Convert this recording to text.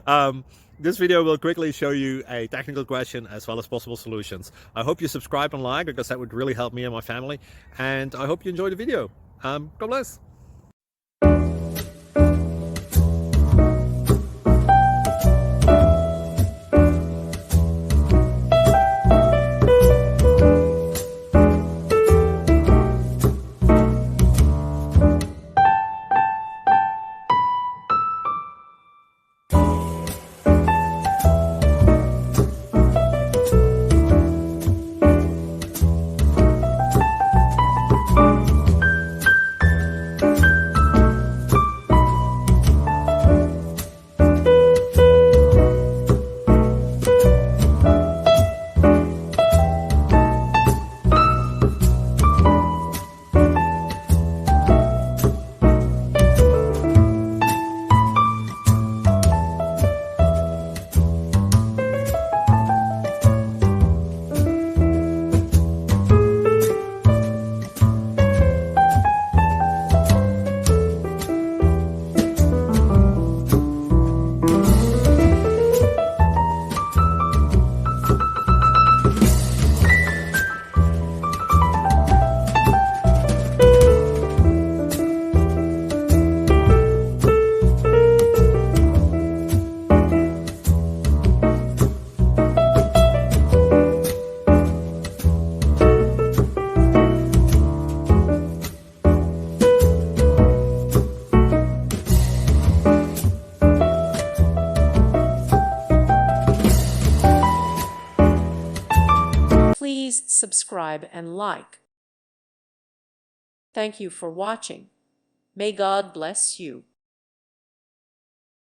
um, this video will quickly show you a technical question as well as possible solutions. I hope you subscribe and like, because that would really help me and my family. And I hope you enjoy the video. God bless. Please subscribe and like. Thank you for watching. May God bless you.